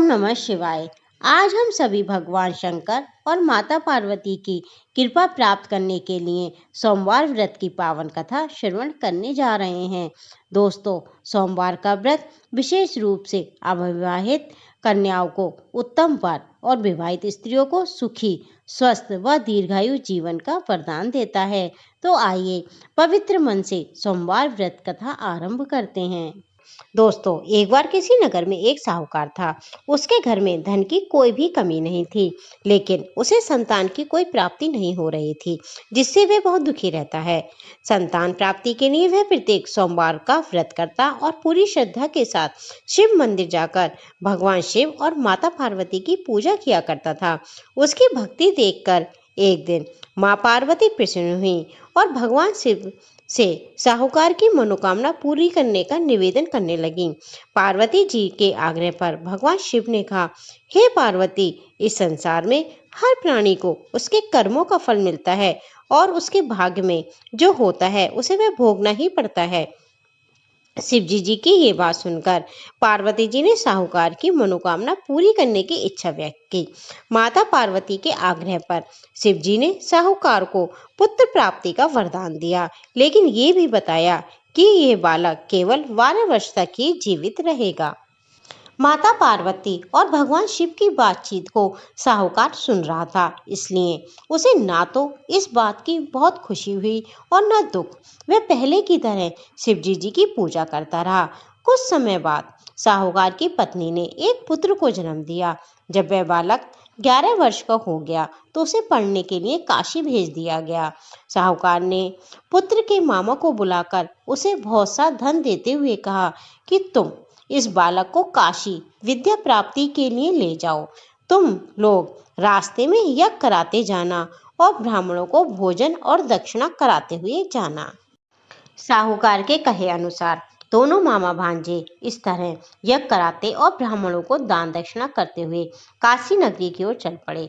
नमः शिवाय। आज हम सभी भगवान शंकर और माता पार्वती की कृपा प्राप्त करने के लिए सोमवार व्रत की पावन कथा श्रवण करने जा रहे हैं। दोस्तों, सोमवार का व्रत विशेष रूप से अविवाहित कन्याओं को उत्तम वर और विवाहित स्त्रियों को सुखी, स्वस्थ व दीर्घायु जीवन का वरदान देता है। तो आइए पवित्र मन से सोमवार व्रत कथा आरंभ करते हैं। दोस्तों, एक बार किसी नगर में एक साहूकार था। उसके घर में धन की कोई भी कमी नहीं थी, लेकिन उसे संतान की कोई प्राप्ति नहीं हो रही थी, जिससे वह बहुत दुखी रहता है। संतान प्राप्ति के लिए वह प्रत्येक सोमवार का व्रत करता और पूरी श्रद्धा के साथ शिव मंदिर जाकर भगवान शिव और माता पार्वती की पूजा किया करता था। उसकी भक्ति देखकर एक दिन माँ पार्वती प्रसन्न हुई और भगवान शिव से साहूकार की मनोकामना पूरी करने का निवेदन करने लगी। पार्वती जी के आग्रह पर भगवान शिव ने कहा, हे पार्वती, इस संसार में हर प्राणी को उसके कर्मों का फल मिलता है और उसके भाग्य में जो होता है उसे वह भोगना ही पड़ता है। शिव जी की ये बात सुनकर पार्वती जी ने साहूकार की मनोकामना पूरी करने की इच्छा व्यक्त की। माता पार्वती के आग्रह पर शिव जी ने साहूकार को पुत्र प्राप्ति का वरदान दिया, लेकिन ये भी बताया कि यह बालक केवल 12 वर्ष तक ही जीवित रहेगा। माता पार्वती और भगवान शिव की बातचीत को साहूकार सुन रहा था, इसलिए उसे ना तो इस बात की बहुत खुशी हुई और न दुख। वह पहले की तरह शिव जी की पूजा करता रहा। कुछ समय बाद साहूकार की पत्नी ने एक पुत्र को जन्म दिया। जब वह बालक 11 वर्ष का हो गया तो उसे पढ़ने के लिए काशी भेज दिया गया। साहूकार ने पुत्र के मामा को बुलाकर उसे बहुत सा धन देते हुए कहा कि तुम इस बालक को काशी विद्या प्राप्ति के लिए ले जाओ। तुम लोग रास्ते में यज्ञ कराते जाना और ब्राह्मणों को भोजन और दक्षिणा कराते हुए जाना। साहूकार के कहे अनुसार दोनों मामा भांजे इस तरह यज्ञ कराते और ब्राह्मणों को दान दक्षिणा करते हुए काशी नगरी की ओर चल पड़े।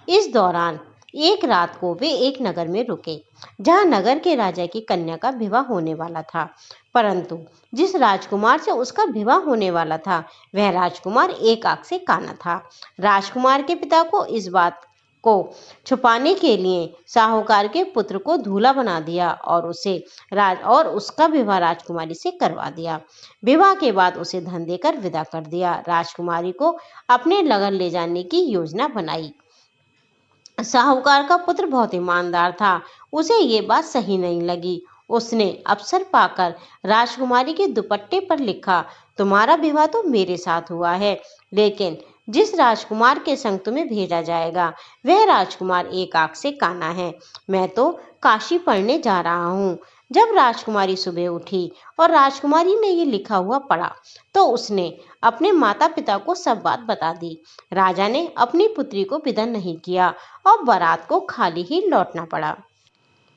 इस दौरान एक रात को वे एक नगर में रुके, जहां नगर के राजा की कन्या का विवाह होने वाला था। परंतु जिस राजकुमार से उसका विवाह होने वाला था, वह राजकुमार एक आंख से काना था। राजकुमार के पिता को इस बात को छुपाने के लिए साहूकार के पुत्र को दूल्हा बना दिया और उसका विवाह राजकुमारी से करवा दिया। विवाह के बाद उसे धन देकर विदा कर दिया। राजकुमारी को अपने नगर ले जाने की योजना बनाई। साहूकार का पुत्र बहुत ईमानदार था, उसे ये बात सही नहीं लगी। उसने अवसर पाकर राजकुमारी के दुपट्टे पर लिखा, तुम्हारा विवाह तो मेरे साथ हुआ है, लेकिन जिस राजकुमार के संग तुम्हें भेजा जाएगा वह राजकुमार एक आंख से काना है। मैं तो काशी पढ़ने जा रहा हूँ। जब राजकुमारी सुबह उठी और राजकुमारी ने ये लिखा हुआ पढ़ा तो उसने अपने माता पिता को सब बात बता दी। राजा ने अपनी पुत्री को विदा नहीं किया और बारात को खाली ही लौटना पड़ा।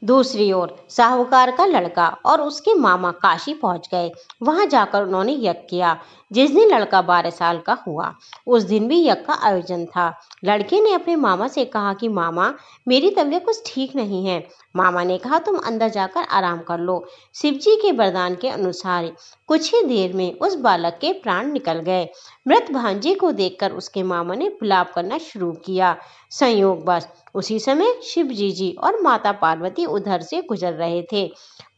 दूसरी ओर साहूकार का लड़का और उसके मामा काशी पहुंच गए। वहां जाकर उन्होंने यज्ञ किया। जिस दिन लड़का 12 साल का हुआ उस दिन भी यज्ञ का आयोजन था। लड़के ने अपने मामा से कहा कि मामा, मेरी तबीयत कुछ ठीक नहीं है। मामा ने कहा, तुम अंदर जाकर आराम कर लो। शिव जी के वरदान के अनुसार कुछ ही देर में उस बालक के प्राण निकल गए। मृत भांजे को देखकर उसके मामा ने विलाप करना शुरू किया। संयोगवश उसी समय शिव जी और माता पार्वती उधर से गुजर रहे थे।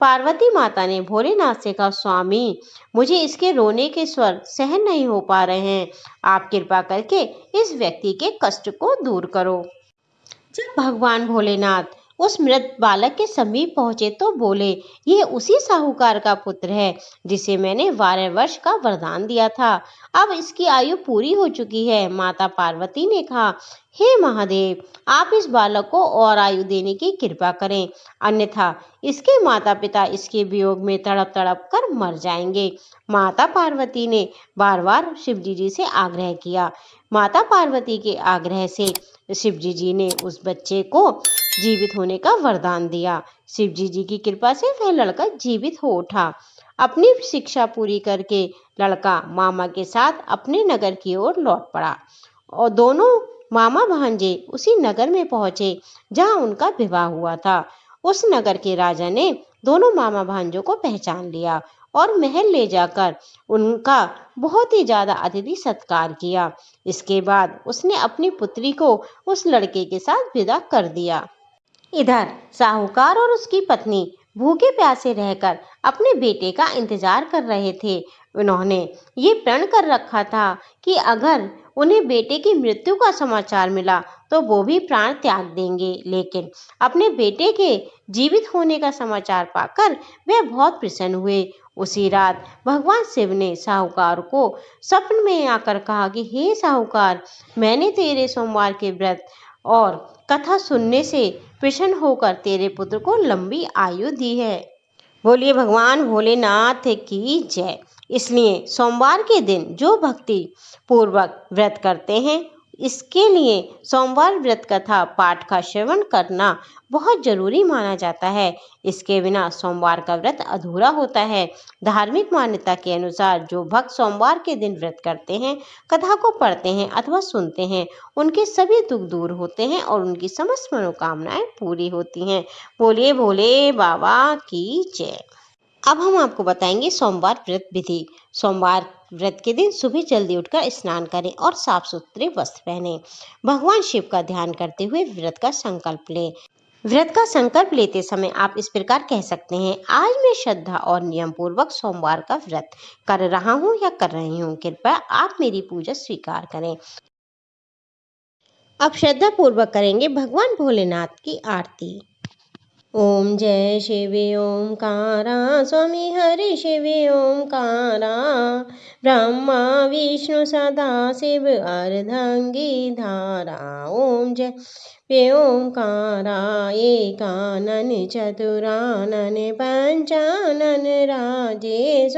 पार्वती माता ने भोलेनाथ से कहा, स्वामी, मुझे इसके रोने के स्वर सहन नहीं हो पा रहे हैं। आप कृपा करके इस व्यक्ति के कष्ट को दूर करो। जब भगवान भोलेनाथ उस मृत बालक के समीप पहुंचे तो बोले, ये उसी साहूकार का पुत्र है जिसे मैंने 12 वर्ष का वरदान दिया था। अब इसकी आयु पूरी हो चुकी है। माता पार्वती ने कहा, हे महादेव, आप इस बालक को और आयु देने की कृपा करें, अन्यथा इसके माता पिता इसके वियोग में तड़प तड़प कर मर जाएंगे। माता पार्वती ने बार बार शिव जी से आग्रह किया। माता पार्वती के आग्रह से शिव जी ने उस बच्चे को जीवित होने का वरदान दिया। शिव जी की कृपा से वह लड़का जीवित हो उठा। अपनी शिक्षा पूरी करके लड़का मामा के साथ अपने नगर की ओर लौट पड़ा और दोनों मामा भांजे उसी नगर में पहुंचे जहां उनका विवाह हुआ था। उस नगर के राजा ने दोनों मामा भांजों को पहचान लिया और महल ले जाकर उनका बहुत ही ज्यादा अतिथि सत्कार किया। इसके बाद उसने अपनी पुत्री को उस लड़के के साथ विदा कर दिया। इधर साहूकार और उसकी पत्नी भूखे प्यासे रहकर अपने बेटे का इंतजार कर रहे थे। उन्होंने ये प्रण कर रखा था कि अगर उन्हें बेटे की मृत्यु का समाचार मिला तो वो भी प्राण त्याग देंगे, लेकिन अपने बेटे के जीवित होने का समाचार पाकर वे बहुत प्रसन्न हुए। उसी रात भगवान शिव ने साहूकार को स्वप्न में आकर कहा कि हे साहूकार, मैंने तेरे सोमवार के व्रत और कथा सुनने से प्रसन्न होकर तेरे पुत्र को लंबी आयु दी है। बोलिए भगवान भोलेनाथ की जय। इसलिए सोमवार के दिन जो भक्ति पूर्वक व्रत करते हैं, इसके लिए सोमवार व्रत कथा पाठ का श्रवण करना बहुत जरूरी माना जाता है। इसके बिना सोमवार का व्रत अधूरा होता है। धार्मिक मान्यता के अनुसार जो भक्त सोमवार के दिन व्रत करते हैं, कथा को पढ़ते हैं अथवा सुनते हैं, उनके सभी दुख दूर होते हैं और उनकी समस्त मनोकामनाएं पूरी होती हैं। बोलिए भोले बाबा की जय। अब हम आपको बताएंगे सोमवार व्रत विधि। सोमवार व्रत के दिन सुबह जल्दी उठकर स्नान करें और साफ सुथरे वस्त्र पहनें। भगवान शिव का ध्यान करते हुए व्रत का संकल्प लें। व्रत का संकल्प लेते समय आप इस प्रकार कह सकते हैं, आज मैं श्रद्धा और नियम पूर्वक सोमवार का व्रत कर रहा हूँ या कर रही हूँ, कृपया आप मेरी पूजा स्वीकार करें। अब श्रद्धा पूर्वक करेंगे भगवान भोलेनाथ की आरती। ओम जय शिव ओंकारा, स्वामी हरि शिव ओंकारा, ब्रह्मा विष्णु सदा शिव अर्धांगी धारा। ओम जय ओंकारा, एकानन चतुरानन पंचानन राजेश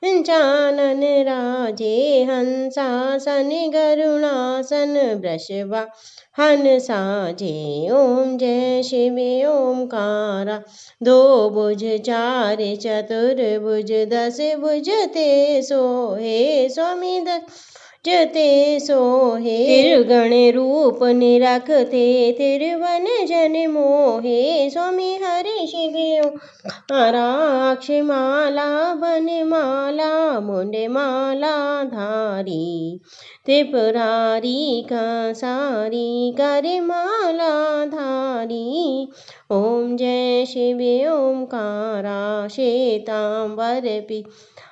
पंचानन राजे, हंसासन गरुणासन वृषभा हन साजे। ओम जय शिव ओंकारा, दो भुज चार चतुर्भुज दस भुज ते सोहे, स्वामी जते सोहे, त्रिगण रूप निरखते त्रिभुवन जन मोहे, स्वामी हरि शिव ओंकाराक्ष माला बनमाला मुंडमाला धारी, त्रिपुरारी कंसारी करमाला धारी। ओम जय शिव ओंकारा, श्वेतांबर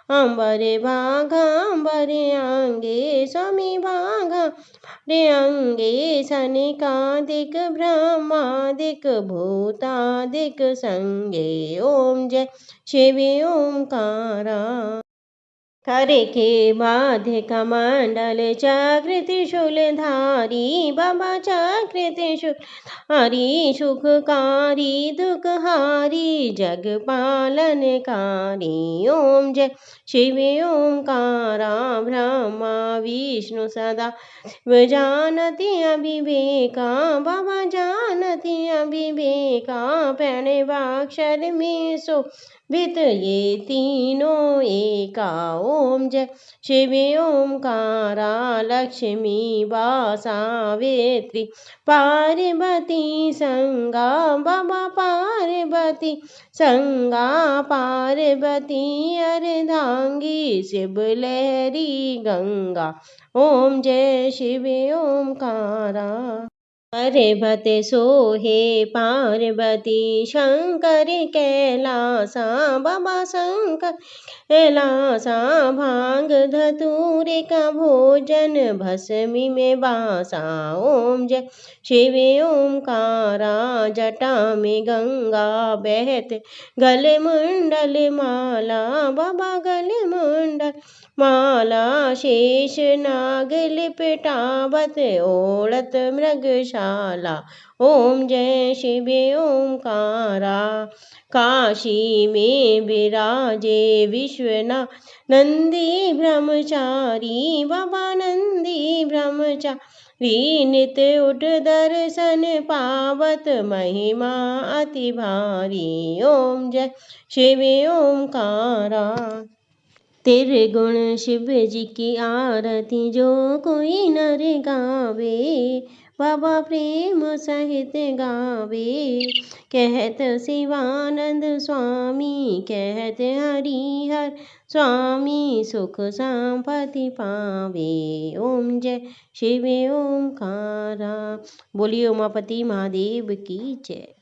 अंबर भागांबर अंगे, स्वामी भागांबर अंगे, सनकादिक ब्रह्मादिक भूतादिक संगे। ओम जय शिव ओंकारा, करे के बाध्य कमंडल चक्र त्रिशूलधारी, बाबा चक्र त्रिशूलधारी, सुखकारी दुखहारी जग पालनकारी। ओम जय शिव ओंकारा, ब्रह्मा विष्णु सदा जानती अविवेका, बाबा जानती अविवेका, प्रणवाक्षर में सो वित ये तीनों एका। ओम जय शिव ओंकारा, लक्ष्मी बा सावित्री पार्वती संगा, बाबा पार्वती संगा, पार्वती अर्धांगी शिव लहरी गंगा। ओम जय शिव ओंकारा, पर्वते सोहे पार्वती शंकर कैलासा, बाबा शंकर कैलासा, भांग धतूरे का भोजन भस्मी में बासा। ओम जय शिव ओंकारा, जटा में गंगा बहत गले मुंडल माला, बाबा गले मुंडल माला, शेष नाग लिपटावत ओढ़त मृगशाला। ओम जय शिव ओंकारा, काशी में विराजे विश्वनाथ नंदी ब्रह्मचारी, बाबा नंदी ब्रह्मचारी, नित उठ दर्शन पावत महिमा अति भारी। ओम जय शिव ओंकारा, त्रिगुण शिव जी की आरती जो कोई नर गावे, बाबा प्रेम सहित गावे। कहत शिवानंद स्वामी, कहत हरिहर स्वामी, सुख संपत्ति पावे। ओम जय शिव ओमकारा। बोलिए उमापति महादेव की जय।